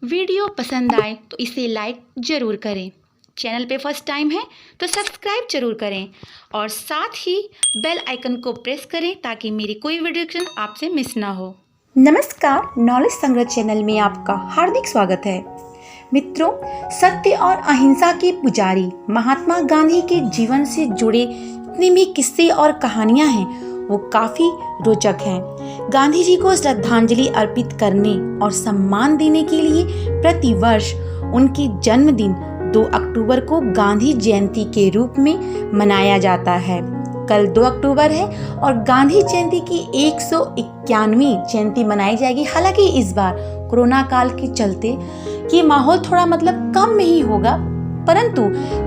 Video पसंद आए तो इसे लाइक ज़रूर करें। चैनल पे फर्स्ट टाइम है तो सब्सक्राइब जरूर करें और साथ ही बेल आइकन को प्रेस करें ताकि मेरी कोई वीडियो आपसे मिस ना हो। नमस्कार, नॉलेज संग्रह चैनल में आपका हार्दिक स्वागत है। मित्रों, सत्य और अहिंसा के पुजारी महात्मा गांधी के जीवन से जुड़े जितने भी किस्से और कहानियां हैं वो काफी रोचक हैं। गांधी जी को श्रद्धांजलि अर्पित करने और सम्मान देने के लिए प्रतिवर्ष उनके जन्मदिन 2 अक्टूबर को गांधी जयंती के रूप में मनाया जाता है। कल 2 अक्टूबर है और गांधी जयंती की 191वीं जयंती मनाई जाएगी। हालांकि इस बार कोरोना काल के चलते ये माहौल थोड़ा कम में ही होगा, परंतु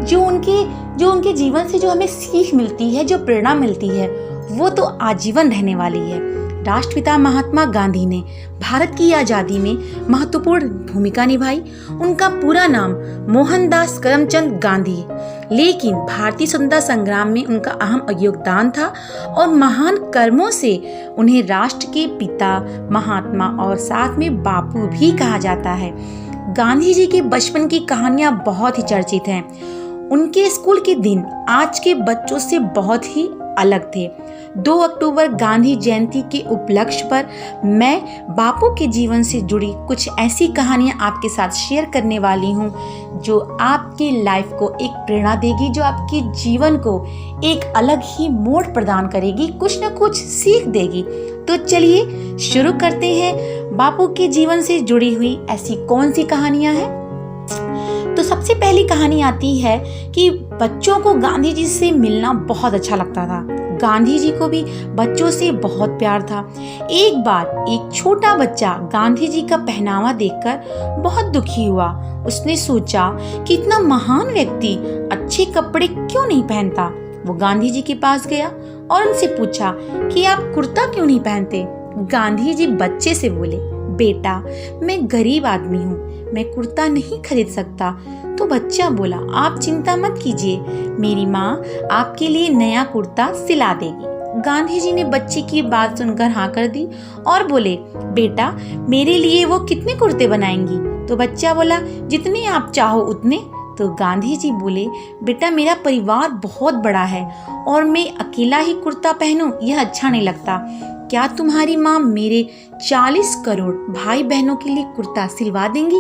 जो उनके जीवन से जो हमें सीख मिलती है, जो प्रेरणा मिलती है, वो तो आजीवन रहने वाली है। राष्ट्रपिता महात्मा गांधी ने भारत की आज़ादी में महत्वपूर्ण भूमिका निभाई। उनका पूरा नाम मोहनदास करमचंद गांधी, लेकिन भारतीय स्वतंत्रता संग्राम में उनका अहम योगदान था और महान कर्मों से उन्हें राष्ट्र के पिता, महात्मा और साथ में बापू भी कहा जाता है। गांधी जी के बचपन की कहानियां बहुत ही चर्चित हैं। उनके स्कूल के दिन आज के बच्चों से बहुत ही अलग थे। 2 अक्टूबर गांधी जयंती के उपलक्ष्य पर मैं बापू के जीवन से जुड़ी कुछ ऐसी कहानियां आपके साथ शेयर करने वाली हूं जो आपकी लाइफ को एक प्रेरणा देगी, जो आपके जीवन को एक अलग ही मोड़ प्रदान करेगी, कुछ न कुछ सीख देगी। तो चलिए शुरू करते हैं। बापू के जीवन से जुड़ी हुई ऐसी कौन सी कहानियां हैं? तो सबसे पहली कहानी आती है कि बच्चों को गांधी जी से मिलना बहुत अच्छा लगता था। गांधी जी को भी बच्चों से बहुत प्यार था। एक बार एक छोटा बच्चा गांधी जी का पहनावा देखकर बहुत दुखी हुआ। उसने सोचा कि इतना महान व्यक्ति अच्छे कपड़े क्यों नहीं पहनता। वो गांधी जी के पास गया और उनसे पूछा कि आप कुर्ता क्यों नहीं पहनते। गांधी जी बच्चे से बोले, बेटा, मैं गरीब आदमी हूँ, मैं कुर्ता नहीं खरीद सकता। तो बच्चा बोला, आप चिंता मत कीजिए, मेरी माँ आपके लिए नया कुर्ता सिला देगी। गांधी जी ने बच्चे की बात सुनकर हाँ कर दी और बोले, बेटा, मेरे लिए वो कितने कुर्ते बनाएंगी? तो बच्चा बोला, जितने आप चाहो उतने। तो गांधी जी बोले, बेटा, मेरा परिवार बहुत बड़ा है और मैं अकेला ही कुर्ता पहनूं यह अच्छा नहीं लगता। क्या तुम्हारी माँ मेरे 40 करोड़ भाई बहनों के लिए कुर्ता सिलवा देंगी?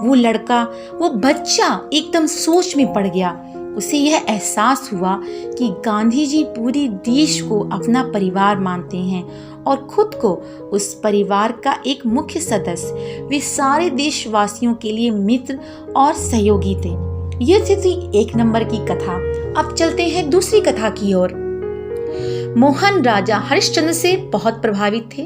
वो बच्चा एकदम सोच में पड़ गया। उसे यह एहसास हुआ कि गांधी जी पूरी देश को अपना परिवार मानते हैं और खुद को उस परिवार का एक मुख्य सदस्य। वे सारे देशवासियों के लिए मित्र और सहयोगी थे। यह थी 1 नंबर की कथा। अब चलते हैं दूसरी कथा की ओर। मोहन राजा हरिश्चंद्र से बहुत प्रभावित थे।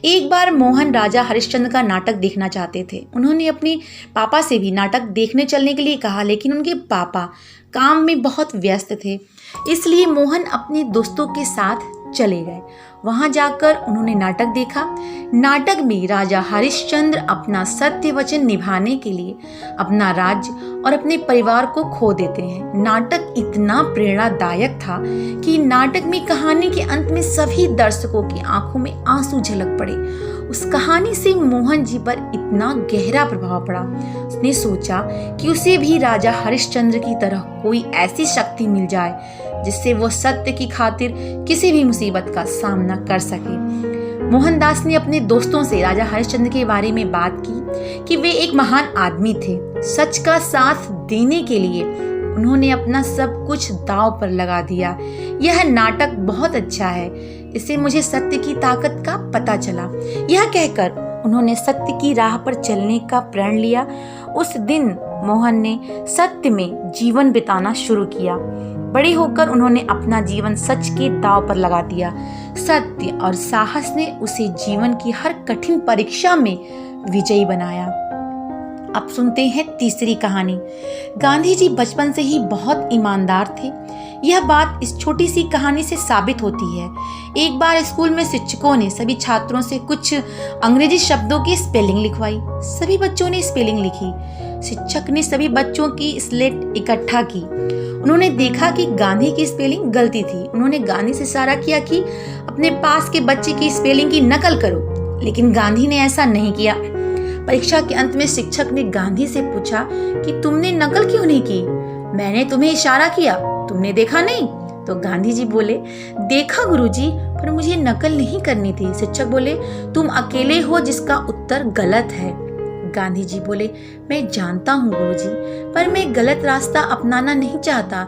एक बार मोहन राजा हरिश्चंद्र का नाटक देखना चाहते थे। उन्होंने अपने पापा से भी नाटक देखने चलने के लिए कहा, लेकिन उनके पापा काम में बहुत व्यस्त थे, इसलिए मोहन अपने दोस्तों के साथ चले गए। वहां जाकर उन्होंने नाटक देखा। नाटक में राजा हरिश्चंद्र अपना सत्य वचन निभाने के लिए अपना राज्य और अपने परिवार को खो देते हैं। नाटक इतना प्रेरणादायक था कि नाटक में कहानी के अंत में सभी दर्शकों की आंखों में आंसू झलक पड़े। उस कहानी से मोहन जी पर इतना गहरा प्रभाव पड़ा। उसने सोचा कि उसे भी राजा हरिश्चंद्र की तरह कोई ऐसी शक्ति मिल जाए जिससे वो सत्य की खातिर किसी भी मुसीबत का सामना कर सके। मोहनदास ने अपने दोस्तों से राजा हरिश्चंद्र के बारे में बात की कि वे एक महान आदमी थे। सच का साथ देने के लिए उन्होंने अपना सब कुछ दांव पर लगा दिया। यह नाटक बहुत अच्छा है, इससे मुझे सत्य की ताकत का पता चला। यह कहकर उन्होंने सत्य की राह पर चलने का प्रण लिया। उस दिन मोहन ने सत्य में जीवन बिताना शुरू किया। बड़े होकर उन्होंने अपना जीवन सच के दांव पर लगा दिया। सत्य और साहस ने उसे जीवन की हर कठिन परीक्षा में विजयी बनाया। अब सुनते हैं तीसरी कहानी। गांधी जी बचपन से ही बहुत ईमानदार थे। यह बात इस छोटी सी कहानी से साबित होती है। एक बार स्कूल में शिक्षकों ने सभी छात्रों से कुछ अंग्रेजी शब्दों की स्पेलिंग लिखवाई। सभी बच्चों ने स्पेलिंग लिखी। शिक्षक ने सभी बच्चों की स्लेट इकट्ठा की। उन्होंने देखा कि गांधी की स्पेलिंग गलती थी। उन्होंने गांधी से इशारा किया कि अपने पास के बच्चे की स्पेलिंग की नकल करो, लेकिन गांधी ने ऐसा नहीं किया। परीक्षा के अंत में शिक्षक ने गांधी से पूछा कि तुमने नकल क्यों नहीं की? मैंने तुम्हें इशारा किया, तुमने देखा नहीं? तो गांधी जी बोले, देखा गुरुजी, पर मुझे नकल नहीं करनी थी। शिक्षक बोले, तुम अकेले हो जिसका उत्तर गलत है। गांधी जी बोले, मैं जानता हूँ गुरुजी, पर मैं गलत रास्ता अपनाना नहीं चाहता।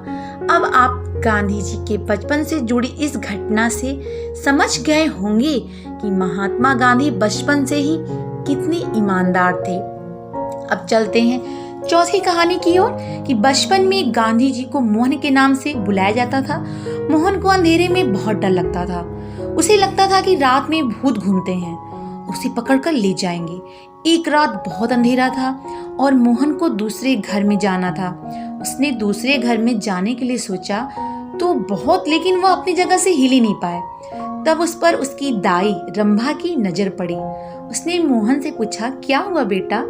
अब आप गांधी जी के बचपन से जुड़ी इस घटना से समझ गए होंगे कि महात्मा गांधी बचपन से ही कितने ईमानदार थे। अब चलते हैं चौथी कहानी की ओर कि बचपन में गांधी जी को मोहन के नाम से बुलाया जाता था। मोहन को अंधेरे में बहुत डर लगता था। उसे लगता था कि रात में भूत घूमते हैं, उसे पकड़कर ले जाएंगे। एक रात बहुत अंधेरा था और मोहन को दूसरे घर में जाना था। उसने दूसरे घर में जाने के लिए सोचा तो बहुत, लेकिन वो अपनी जगह से हिल ही नहीं पाए। तब उस पर उसकी दाई रंभा की नजर पड़ी। उसने मोहन से पूछा, क्या हुआ बेटा?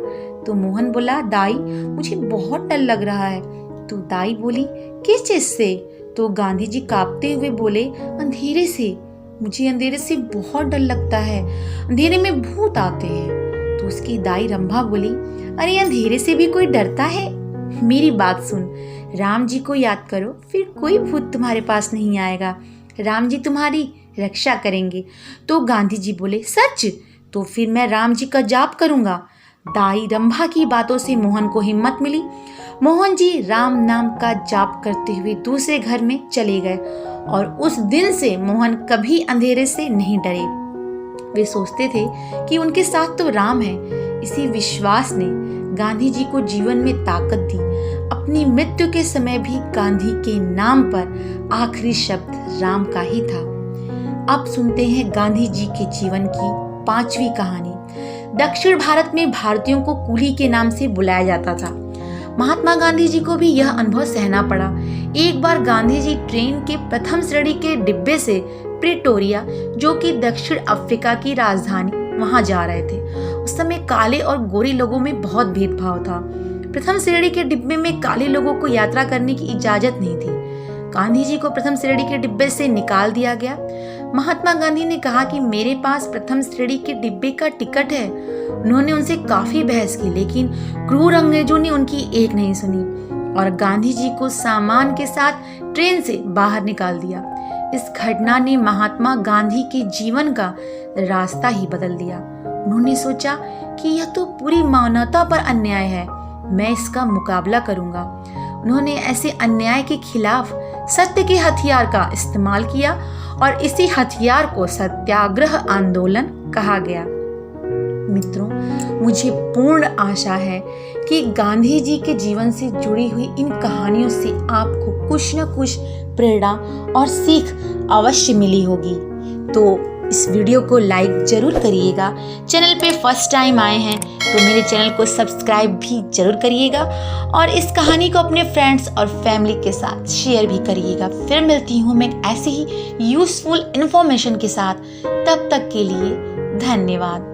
तो मोहन बोला, दाई मुझे बहुत डर लग रहा है। तो दाई बोली, किस चीज से? तो गांधी जी कांपते हुए बोले, अंधेरे से, मुझे अंधेरे से बहुत डर लगता है, अंधेरे में भूत आते हैं। तो उसकी दाई रंभा बोली, अरे अंधेरे से भी कोई डरता है? मेरी बात सुन, राम जी को याद करो, फिर कोई भूत तुम्हारे पास नहीं आएगा, राम जी तुम्हारी रक्षा करेंगे। तो गांधी जी बोले, सच? तो फिर मैं राम जी का जाप करूंगा। दाई रंभा की बातों से मोहन को हिम्मत मिली। मोहन जी राम नाम का जाप करते हुए दूसरे घर में चले गए और उस दिन से मोहन कभी अंधेरे से नहीं डरे। वे सोचते थे कि उनके साथ तो राम है। इसी विश्वास ने गांधी जी को जीवन में ताकत दी। अपनी मृत्यु के समय भी गांधी के नाम पर आखिरी शब्द राम का ही था। अब सुनते हैं गांधी जी के जीवन की 5वीं कहानी। दक्षिण भारत में भारतीयों को कूली के नाम से बुलाया जाता था। महात्मा गांधी जी को भी यह अनुभव सहना पड़ा। एक बार गांधी जी ट्रेन के प्रथम श्रेणी के डिब्बे से प्रिटोरिया, जो कि दक्षिण अफ्रीका की राजधानी, वहां जा रहे थे। उस समय काले और गोरे लोगों में बहुत भेदभाव था। प्रथम श्रेणी के डिब्बे में काले लोगों को यात्रा करने की इजाजत नहीं थी। गांधी जी को प्रथम श्रेणी के डिब्बे से निकाल दिया गया। महात्मा गांधी ने कहा कि मेरे पास प्रथम श्रेणी के डिब्बे का टिकट है। उन्होंने उनसे काफी बहस की, लेकिन क्रूर अंग्रेजों ने उनकी एक नहीं सुनी और गांधी जी को सामान के साथ ट्रेन से बाहर निकाल दिया। इस घटना ने महात्मा गांधी के जीवन का रास्ता ही बदल दिया। उन्होंने सोचा कि यह तो पूरी मानवता पर अन्याय है, मैं इसका मुकाबला करूंगा। उन्होंने ऐसे अन्याय के खिलाफ सत्य के हथियार का इस्तेमाल किया और इसी हथियार को सत्याग्रह आंदोलन कहा गया। मित्रों, मुझे पूर्ण आशा है कि गांधी जी के जीवन से जुड़ी हुई इन कहानियों से आपको कुछ न कुछ प्रेरणा और सीख अवश्य मिली होगी। तो इस वीडियो को लाइक जरूर करिएगा। चैनल पे फर्स्ट टाइम आए हैं तो मेरे चैनल को सब्सक्राइब भी जरूर करिएगा और इस कहानी को अपने फ्रेंड्स और फैमिली के साथ शेयर भी करिएगा। फिर मिलती हूँ मैं ऐसे ही यूजफुल इन्फॉर्मेशन के साथ। तब तक के लिए धन्यवाद।